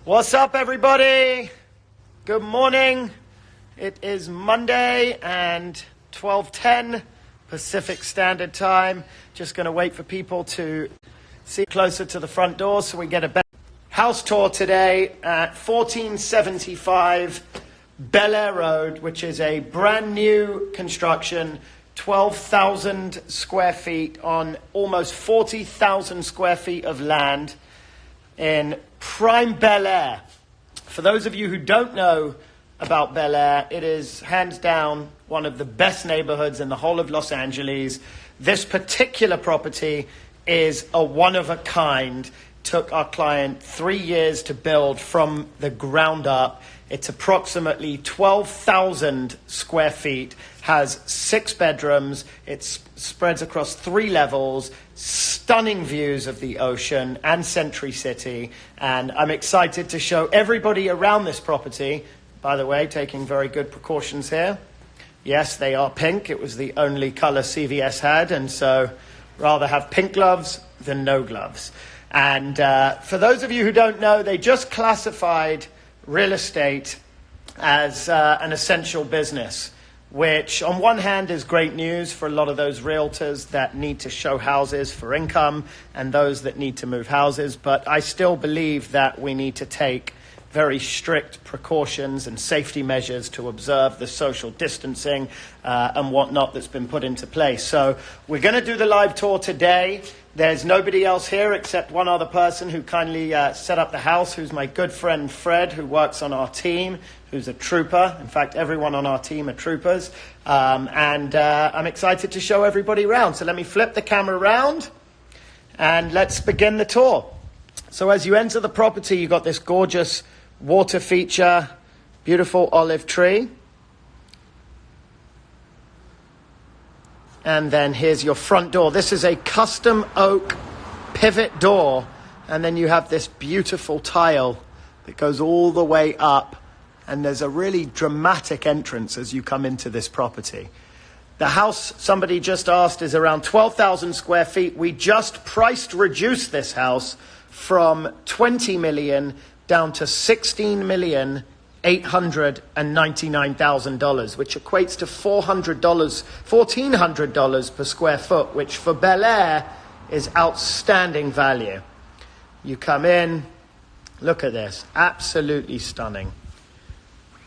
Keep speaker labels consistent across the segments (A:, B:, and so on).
A: What's up, everybody? Good morning. It is Monday and 12:10 Pacific Standard Time. Just going to wait for people to see closer to the front door so we get a better house tour today at 1475 Bel Air Road, which is a brand new construction, 12,000 square feet on almost 40,000 square feet of land in prime Bel Air. For those of you who don't know about Bel Air, it is hands down one of the best neighborhoods in the whole of Los Angeles. This particular property is a one of a kind. Took our client 3 years to build from the ground up. It's approximately 12,000 square feet, has 6 bedrooms. It spreads across 3 levels, stunning views of the ocean and Century City. And I'm excited to show everybody around this property. By the way, taking very good precautions here. Yes, they are pink. It was the only color CVS had. And so rather have pink gloves than no gloves. And for those of you who don't know, they just classified real estate as an essential business, which on one hand is great news for a lot of those realtors that need to show houses for income and those that need to move houses. But I still believe that we need to take very strict precautions and safety measures to observe the social distancing and whatnot that's been put into place. So we're going to do the live tour today. There's nobody else here except one other person who kindly set up the house, who's my good friend Fred, who works on our team, who's a trooper. In fact, everyone on our team are troopers. And I'm excited to show everybody around. So let me flip the camera around and let's begin the tour. So as you enter the property, you've got this gorgeous water feature, beautiful olive tree. And then here's your front door. This is a custom oak pivot door. And then you have this beautiful tile that goes all the way up. And there's a really dramatic entrance as you come into this property. The house, somebody just asked, is around 12,000 square feet. We just reduced this house from 20 million down to $16,899,000, which equates to $1,400 per square foot, which for Bel Air is outstanding value. You come in, look at this, absolutely stunning.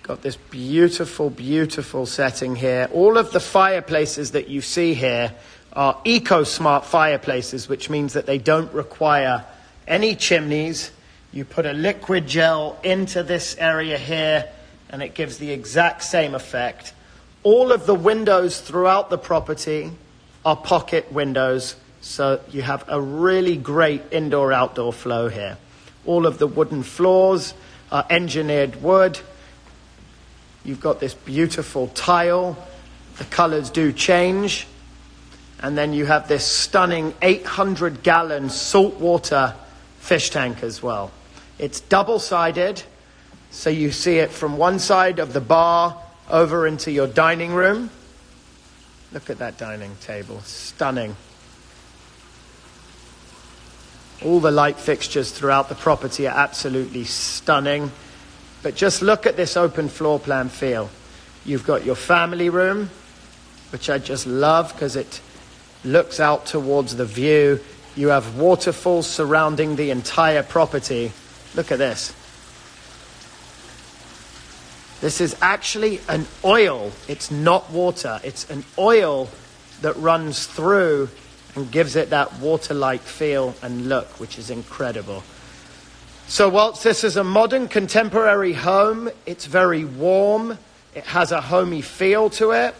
A: Got this beautiful, beautiful setting here. All of the fireplaces that you see here are eco-smart fireplaces, which means that they don't require any chimneys. You put a liquid gel into this area here and it gives the exact same effect. All of the windows throughout the property are pocket windows, so you have a really great indoor-outdoor flow here. All of the wooden floors are engineered wood. You've got this beautiful tile. The colors do change. And then you have this stunning 800-gallon saltwater fish tank as well. It's double-sided, so you see it from one side of the bar over into your dining room. Look at that dining table, stunning. All the light fixtures throughout the property are absolutely stunning. But just look at this open floor plan feel. You've got your family room, which I just love because it looks out towards the view. You have waterfalls surrounding the entire property. Look at this. This is actually an oil. It's not water. It's an oil that runs through and gives it that water-like feel and look, which is incredible. So whilst this is a modern contemporary home, it's very warm. It has a homey feel to it.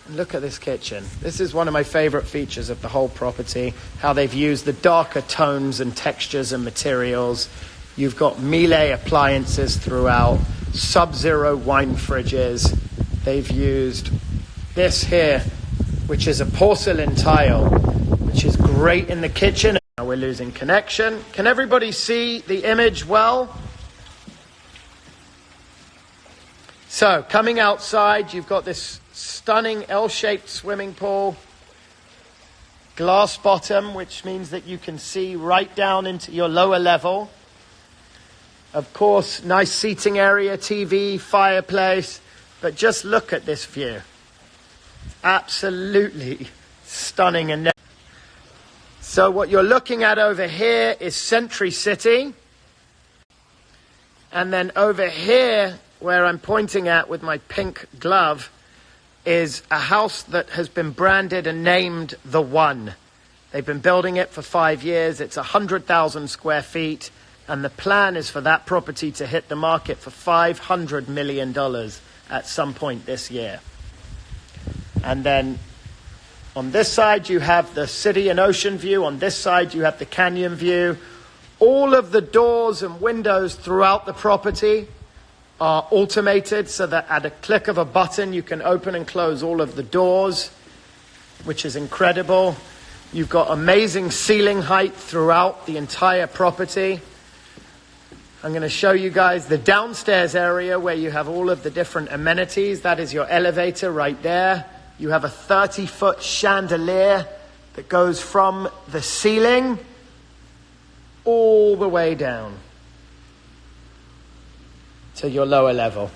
A: Look at this kitchen. This is one of my favorite features of the whole property, how they've used the darker tones and textures and materials. You've got Miele appliances throughout, Sub-Zero wine fridges. They've used this here, which is a porcelain tile, which is great in the kitchen. Now we're losing connection. Can everybody see the image well? So coming outside, you've got this stunning L-shaped swimming pool, glass bottom, which means that you can see right down into your lower level. Of course, nice seating area, TV, fireplace. But just look at this view. Absolutely stunning. And so what you're looking at over here is Century City. And then over here, where I'm pointing at with my pink glove, is a house that has been branded and named The One. They've been building it for 5 years. It's 100,000 square feet. And the plan is for that property to hit the market for $500 million at some point this year. And then on this side, you have the city and ocean view. On this side, you have the canyon view. All of the doors and windows throughout the property are automated so that at a click of a button, you can open and close all of the doors, which is incredible. You've got amazing ceiling height throughout the entire property. I'm going to show you guys the downstairs area where you have all of the different amenities. That is your elevator right there. You have a 30-foot chandelier that goes from the ceiling all the way down to your lower level.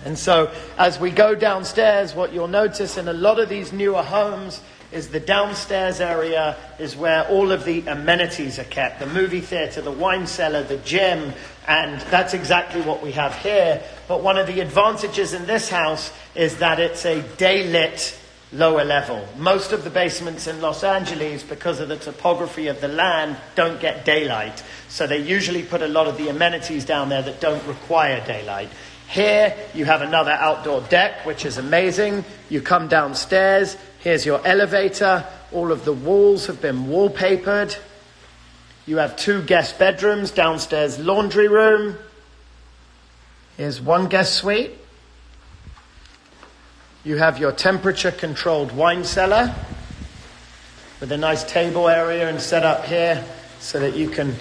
A: And so as we go downstairs, what you'll notice in a lot of these newer homes is the downstairs area is where all of the amenities are kept. The movie theater, the wine cellar, the gym, and that's exactly what we have here. But one of the advantages in this house is that it's a day-lit lower level. Most of the basements in Los Angeles, because of the topography of the land, don't get daylight. So they usually put a lot of the amenities down there that don't require daylight. Here, you have another outdoor deck, which is amazing. You come downstairs. Here's your elevator. All of the walls have been wallpapered. You have 2 guest bedrooms, downstairs laundry room. Here's 1 guest suite. You have your temperature-controlled wine cellar with a nice table area and set up here so that you can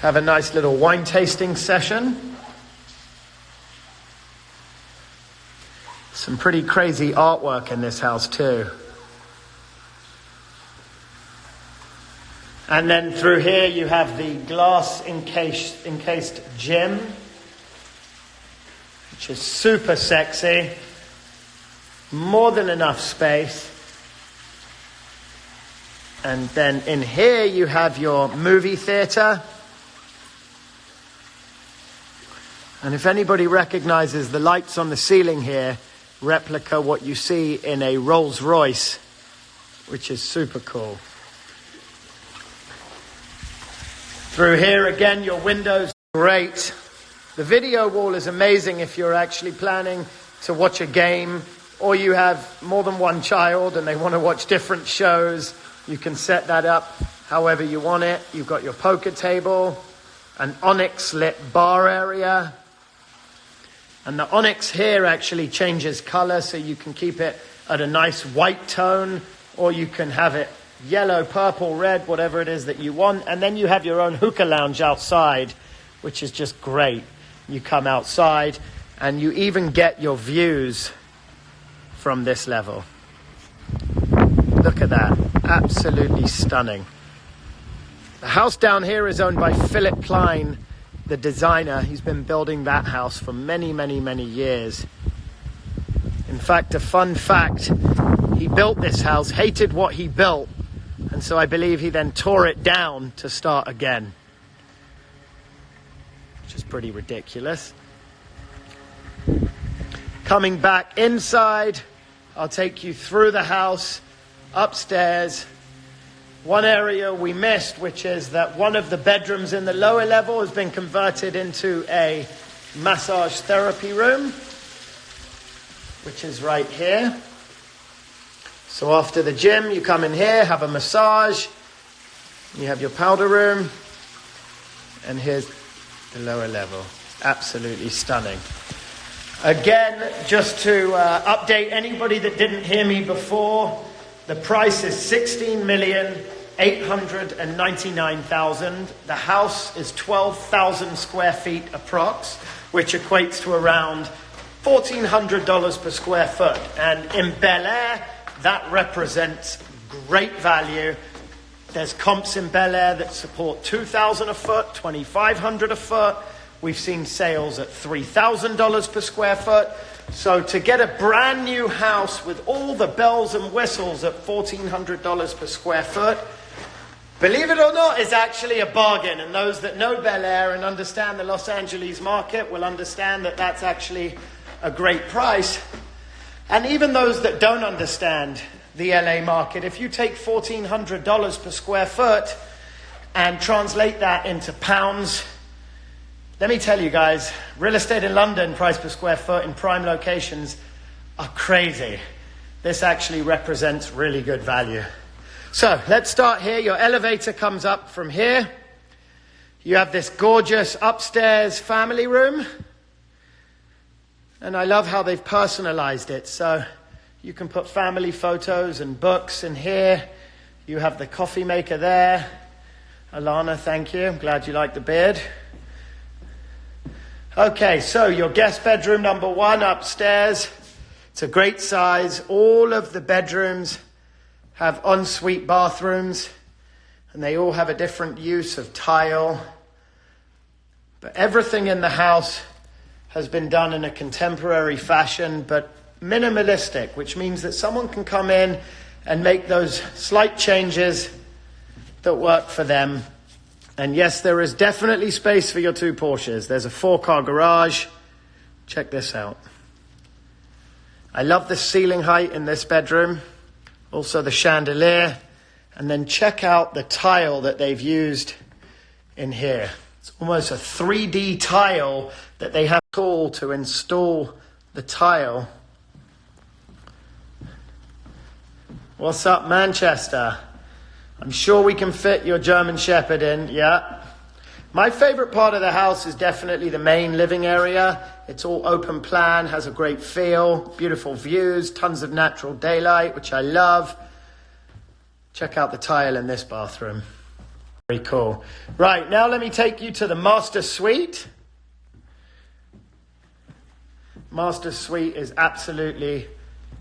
A: have a nice little wine tasting session. Some pretty crazy artwork in this house too. And then through here you have the glass encased gym, which is super sexy. More than enough space. And then in here you have your movie theater. And if anybody recognizes the lights on the ceiling here, replica what you see in a Rolls Royce, which is super cool. Through here again, your windows, great. The video wall is amazing if you're actually planning to watch a game, or you have more than one child and they want to watch different shows. You can set that up however you want it. You've got your poker table, an onyx lit bar area. And the onyx here actually changes color, so you can keep it at a nice white tone, or you can have it yellow, purple, red, whatever it is that you want. And then you have your own hookah lounge outside, which is just great. You come outside and you even get your views from this level. Look at that. Absolutely stunning. The house down here is owned by Philip Klein, the designer. He's been building that house for many, many, many years. In fact, a fun fact, he built this house, hated what he built, and so I believe he then tore it down to start again, which is pretty ridiculous. Coming back inside, I'll take you through the house, upstairs. One area we missed, which is that one of the bedrooms in the lower level has been converted into a massage therapy room, which is right here. So after the gym, you come in here, have a massage. You have your powder room. And here's the lower level. Absolutely stunning. Again, just to update anybody that didn't hear me before, the price is $16,899,000. The house is 12,000 square feet approx, which equates to around $1,400 per square foot. And in Bel Air, that represents great value. There's comps in Bel Air that support $2,000 a foot, $2,500 a foot. We've seen sales at $3,000 per square foot. So to get a brand new house with all the bells and whistles at $1,400 per square foot, believe it or not, is actually a bargain. And those that know Bel Air and understand the Los Angeles market will understand that that's actually a great price. And even those that don't understand the LA market, if you take $1,400 per square foot and translate that into pounds, let me tell you guys, real estate in London, price per square foot in prime locations are crazy. This actually represents really good value. So let's start here. Your elevator comes up from here. You have this gorgeous upstairs family room. And I love how they've personalized it. So you can put family photos and books in here. You have the coffee maker there. Alana, thank you. I'm glad you like the beard. Okay, so your guest bedroom number 1 upstairs. It's a great size. All of the bedrooms have ensuite bathrooms, and they all have a different use of tile. But everything in the house has been done in a contemporary fashion, but minimalistic, which means that someone can come in and make those slight changes that work for them. And yes, there is definitely space for your 2 Porsches. There's a 4-car garage. Check this out. I love the ceiling height in this bedroom. Also the chandelier. And then check out the tile that they've used in here. It's almost a 3D tile that they have to install the tile. What's up, Manchester? I'm sure we can fit your German Shepherd in, yeah. My favorite part of the house is definitely the main living area. It's all open plan, has a great feel, beautiful views, tons of natural daylight, which I love. Check out the tile in this bathroom. Very cool. Right, now let me take you to the master suite. Master suite is absolutely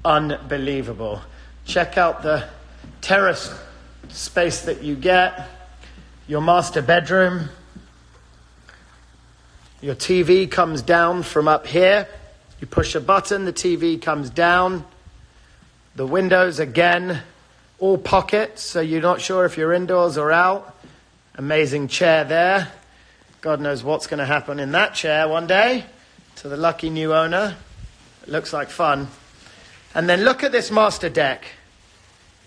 A: unbelievable. Check out the terrace space that you get. Your master bedroom. Your TV comes down from up here. You push a button, the TV comes down. The windows, again, all pockets, so you're not sure if you're indoors or out. Amazing chair there. God knows what's going to happen in that chair one day to the lucky new owner. It looks like fun. And then look at this master deck.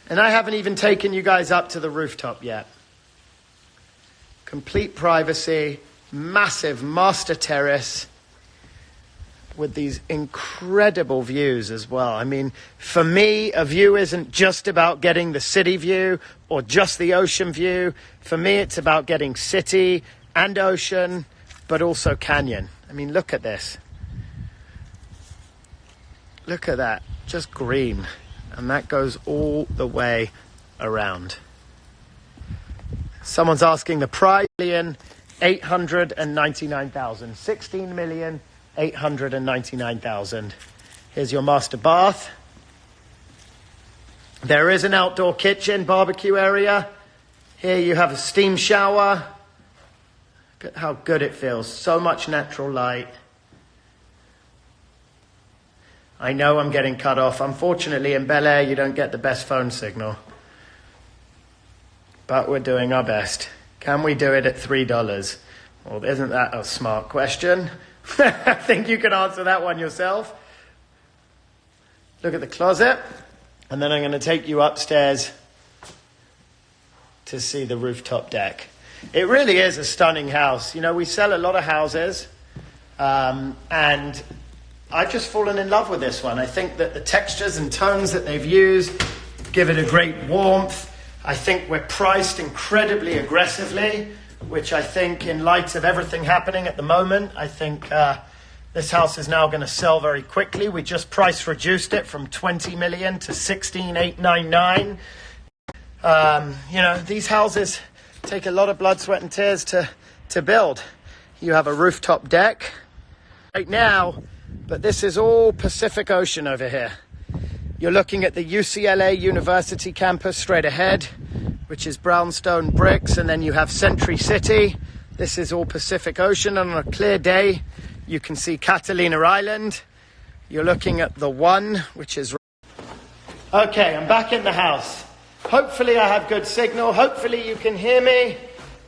A: And I haven't even taken you guys up to the rooftop yet. Complete privacy, massive master terrace with these incredible views as well. I mean, for me, a view isn't just about getting the city view or just the ocean view. For me, it's about getting city and ocean, but also canyon. I mean, look at this. Look at that, just green. And that goes all the way around. Someone's asking the price, $899,000. $16,899,000. Here's your master bath. There is an outdoor kitchen, barbecue area. Here you have a steam shower. Look at how good it feels. So much natural light. I know I'm getting cut off. Unfortunately, in Bel Air, you don't get the best phone signal. But we're doing our best. Can we do it at $3? Well, isn't that a smart question? I think you can answer that one yourself. Look at the closet. And then I'm going to take you upstairs to see the rooftop deck. It really is a stunning house. You know, we sell a lot of houses. And I've just fallen in love with this one. I think that the textures and tones that they've used give it a great warmth. I think we're priced incredibly aggressively, which I think in light of everything happening at the moment, I think this house is now going to sell very quickly. We just price reduced it from $20 million to $16,899. You know, these houses take a lot of blood, sweat and tears to build. You have a rooftop deck right now, but this is all Pacific Ocean over here. You're looking at the UCLA University campus straight ahead, which is brownstone bricks, and then you have Century City This is all Pacific Ocean, and on a clear day, you can see Catalina Island. You're looking at the one, which is... Okay, I'm back in the house. Hopefully I have good signal. Hopefully you can hear me.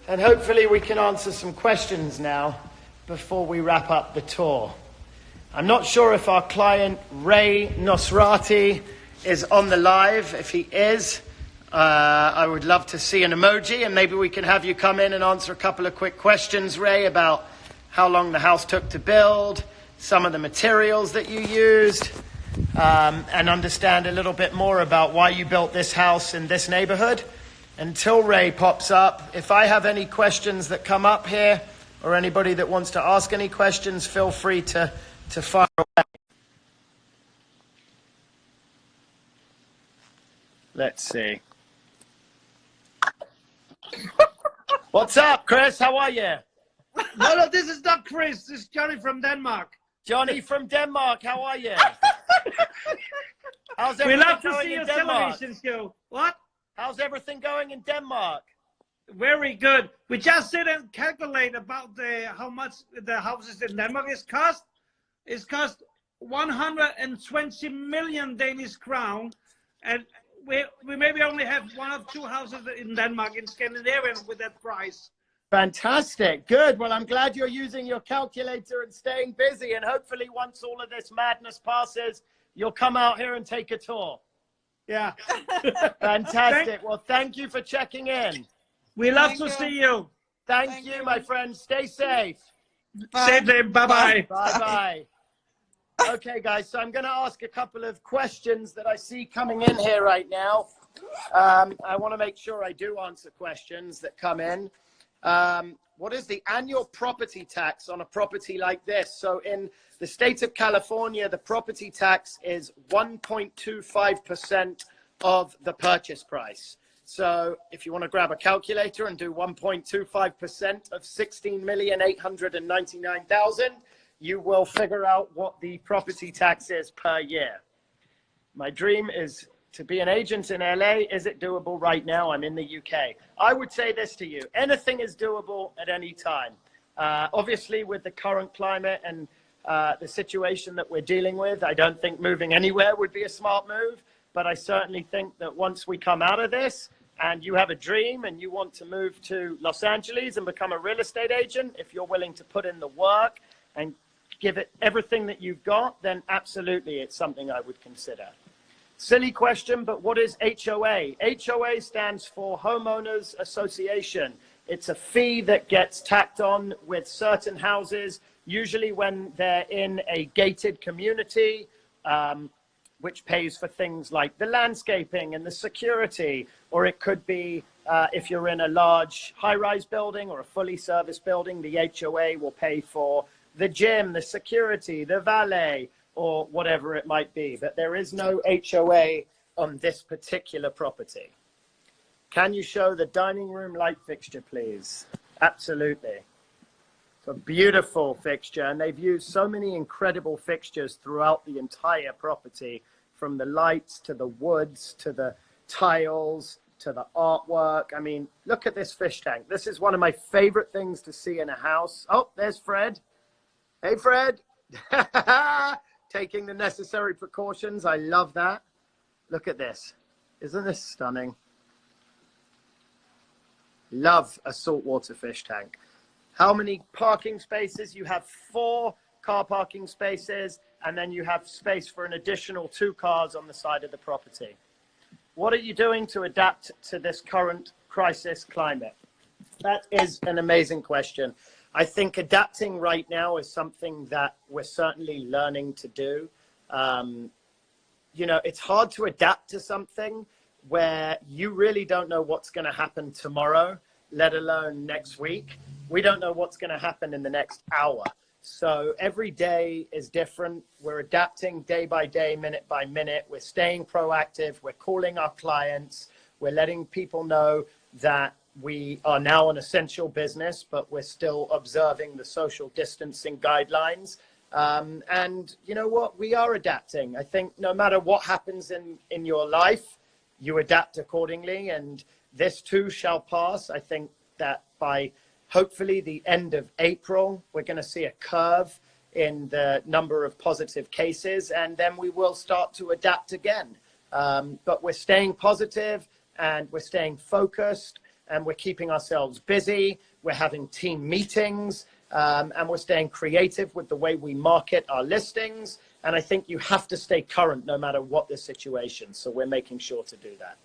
A: And hopefully we can answer some questions now before we wrap up the tour. I'm not sure if our client, Ray Nosrati, is on the live. If he is, I would love to see an emoji, and maybe we can have you come in and answer a couple of quick questions, Ray, about how long the house took to build, some of the materials that you used, and understand a little bit more about why you built this house in this neighborhood. Until Ray pops up, if I have any questions that come up here, or anybody that wants to ask any questions, feel free to fire away. Let's see. What's up, Chris? How are you?
B: No, this is not Chris. This is Johnny from Denmark.
A: Johnny from Denmark, how are you? How's
B: We
A: everything
B: love to
A: going
B: see
A: in
B: your
A: Denmark?
B: television show. What?
A: How's everything going in Denmark?
B: Very good. We just sit and calculate about how much the houses in Denmark is cost. It's cost 120 million Danish crown, and we maybe only have one or two houses in Denmark, in Scandinavia, with that price.
A: Fantastic. Good. Well, I'm glad you're using your calculator and staying busy. And hopefully once all of this madness passes, you'll come out here and take a tour.
B: Yeah.
A: Fantastic. Well, thank you for checking in.
B: We love to see you.
A: Thank you, my friend. Stay safe.
B: Say bye-bye.
A: Bye-bye. Okay, guys, so I'm going to ask a couple of questions that I see coming in here right now. I want to make sure I do answer questions that come in. What is the annual property tax on a property like this? So in the state of California, the property tax is 1.25% of the purchase price. So if you want to grab a calculator and do 1.25% of 16,899,000, you will figure out what the property tax is per year. My dream is to be an agent in LA. Is it doable right now? I'm in the UK. I would say this to you. Anything is doable at any time. Obviously, with the current climate and the situation that we're dealing with, I don't think moving anywhere would be a smart move. But I certainly think that once we come out of this and you have a dream and you want to move to Los Angeles and become a real estate agent, if you're willing to put in the work and give it everything that you've got, then absolutely it's something I would consider. Silly question, but what is HOA? HOA stands for Homeowners Association. It's a fee that gets tacked on with certain houses, usually when they're in a gated community, which pays for things like the landscaping and the security, or it could be if you're in a large high-rise building or a fully serviced building, the HOA will pay for the gym, the security, the valet, or whatever it might be. But there is no HOA on this particular property. Can you show the dining room light fixture, please? Absolutely. It's a beautiful fixture, and they've used so many incredible fixtures throughout the entire property, from the lights to the woods to the tiles to the artwork. I mean, look at this fish tank. This is one of my favorite things to see in a house. Oh, there's Fred. Hey, Fred. Taking the necessary precautions. I love that. Look at this. Isn't this stunning? Love a saltwater fish tank. How many parking spaces? You have 4 car parking spaces, and then you have space for an additional 2 cars on the side of the property. What are you doing to adapt to this current crisis climate? That is an amazing question. I think adapting right now is something that we're certainly learning to do. You know, it's hard to adapt to something where you really don't know what's going to happen tomorrow, let alone next week. We don't know what's going to happen in the next hour. So every day is different. We're adapting day by day, minute by minute. We're staying proactive. We're calling our clients. We're letting people know that we are now an essential business, but we're still observing the social distancing guidelines. And you know what? We are adapting. I think no matter what happens in your life, you adapt accordingly, and this too shall pass. I think that by hopefully the end of April, we're going to see a curve in the number of positive cases, and then we will start to adapt again. But we're staying positive and we're staying focused and we're keeping ourselves busy. We're having team meetings and we're staying creative with the way we market our listings. And I think you have to stay current no matter what the situation. So we're making sure to do that.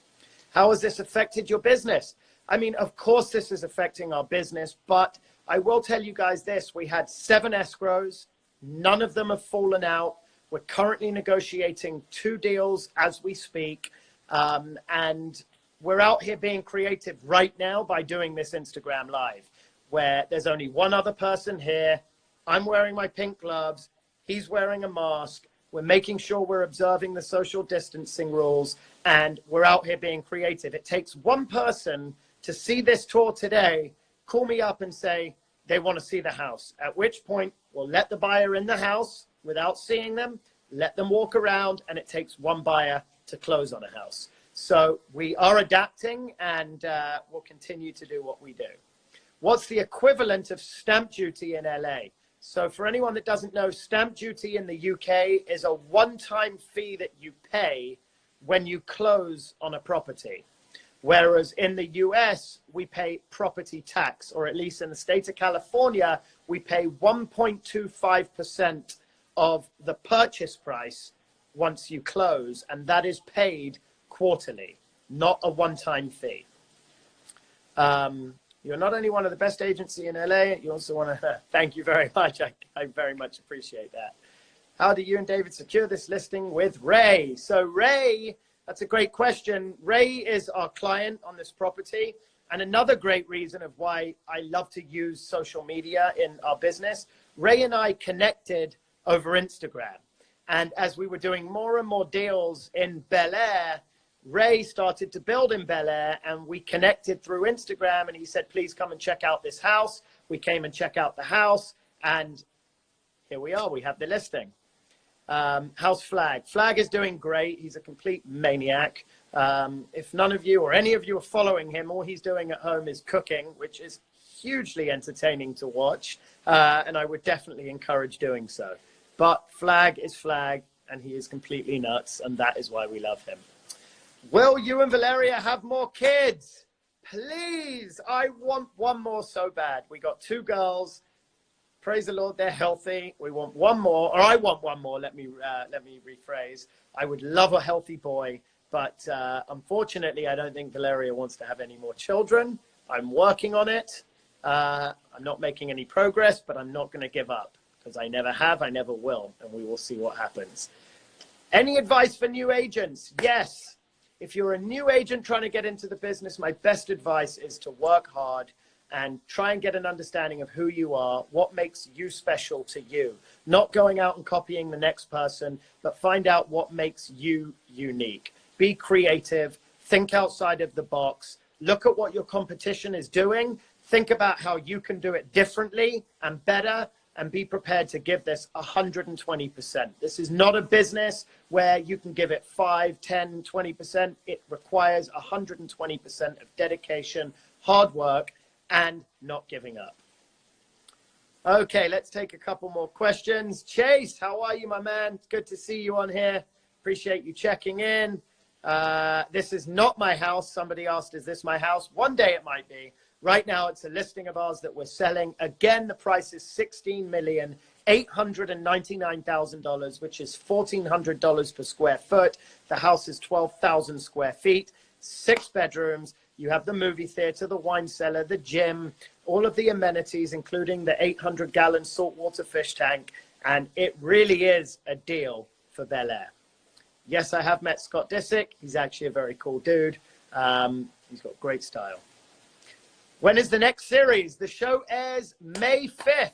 A: How has this affected your business? I mean, of course, this is affecting our business, but I will tell you guys this. We had 7 escrows. None of them have fallen out. We're currently negotiating 2 deals as we speak. And we're out here being creative right now by doing this Instagram Live, where there's only one other person here. I'm wearing my pink gloves. He's wearing a mask. We're making sure we're observing the social distancing rules, and we're out here being creative. It takes one person to see this tour today, call me up and say they want to see the house, at which point we'll let the buyer in the house without seeing them, let them walk around, and it takes one buyer to close on a house. So we are adapting, and we'll continue to do what we do. What's the equivalent of stamp duty in LA? So for anyone that doesn't know, stamp duty in the UK is a one-time fee that you pay when you close on a property. Whereas in the US, we pay property tax, or at least in the state of California, we pay 1.25% of the purchase price once you close, and that is paid quarterly, not a one-time fee. You're not only one of the best agency in LA, you also want to thank you very much. I very much appreciate that. How do you and David secure this listing with Ray? So Ray, that's a great question. Ray is our client on this property. And another great reason of why I love to use social media in our business, Ray and I connected over Instagram. And as we were doing more and more deals in Bel Air, Ray started to build in Bel Air, and we connected through Instagram, and he said, please come and check out this house. We came and check out the house, and here we are. We have the listing. How's Flag? Flag is doing great. He's a complete maniac. If none of you or any of you are following him, all he's doing at home is cooking, which is hugely entertaining to watch, and I would definitely encourage doing so. But Flag is Flag, and he is completely nuts, and that is why we love him. Will you and Valeria have more kids? Please, I want one more so bad. We got 2 girls. Praise the Lord, they're healthy. We want one more, or I want one more. Let me rephrase. I would love a healthy boy, but unfortunately, I don't think Valeria wants to have any more children. I'm working on it. I'm not making any progress, but I'm not going to give up because I never have, I never will, and we will see what happens. Any advice for new agents? Yes. If you're a new agent trying to get into the business, my best advice is to work hard and try and get an understanding of who you are, what makes you special to you. Not going out and copying the next person, but find out what makes you unique. Be creative, think outside of the box, look at what your competition is doing, think about how you can do it differently and better, and be prepared to give this 120%. This is not a business where you can give it 5, 10, 20%. It requires 120% of dedication, hard work, and not giving up. Okay, let's take a couple more questions. Chase, how are you, my man? It's good to see you on here. Appreciate you checking in. This is not my house. Somebody asked, is this my house? One day it might be. Right now, it's a listing of ours that we're selling. Again, the price is $16,899,000, which is $1,400 per square foot. The house is 12,000 square feet, 6 bedrooms. You have the movie theater, the wine cellar, the gym, all of the amenities, including the 800-gallon saltwater fish tank. And it really is a deal for Bel Air. Yes, I have met Scott Disick. He's actually a very cool dude. He's got great style. When is the next series? The show airs May 5th.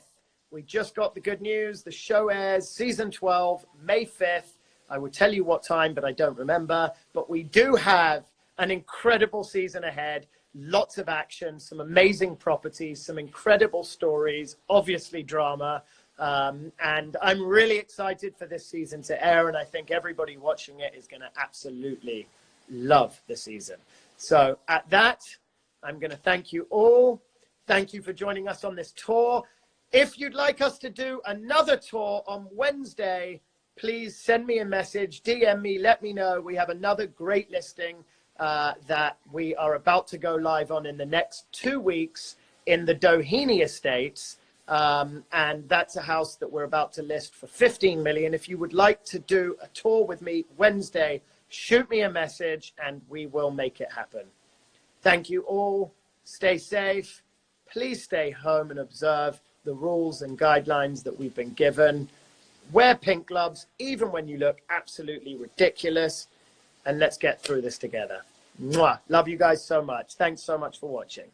A: We just got the good news. The show airs season 12, May 5th. I would tell you what time, but I don't remember. But we do have an incredible season ahead. Lots of action, some amazing properties, some incredible stories, obviously drama. And I'm really excited for this season to air. And I think everybody watching it is going to absolutely love the season. So at that, I'm going to thank you all. Thank you for joining us on this tour. If you'd like us to do another tour on Wednesday, please send me a message, DM me, let me know. We have another great listing that we are about to go live on in the next 2 weeks in the Doheny Estates. And that's a house that we're about to list for 15 million. If you would like to do a tour with me Wednesday, shoot me a message and we will make it happen. Thank you all. Stay safe. Please stay home and observe the rules and guidelines that we've been given. Wear pink gloves, even when you look absolutely ridiculous. And let's get through this together. Mwah. Love you guys so much. Thanks so much for watching.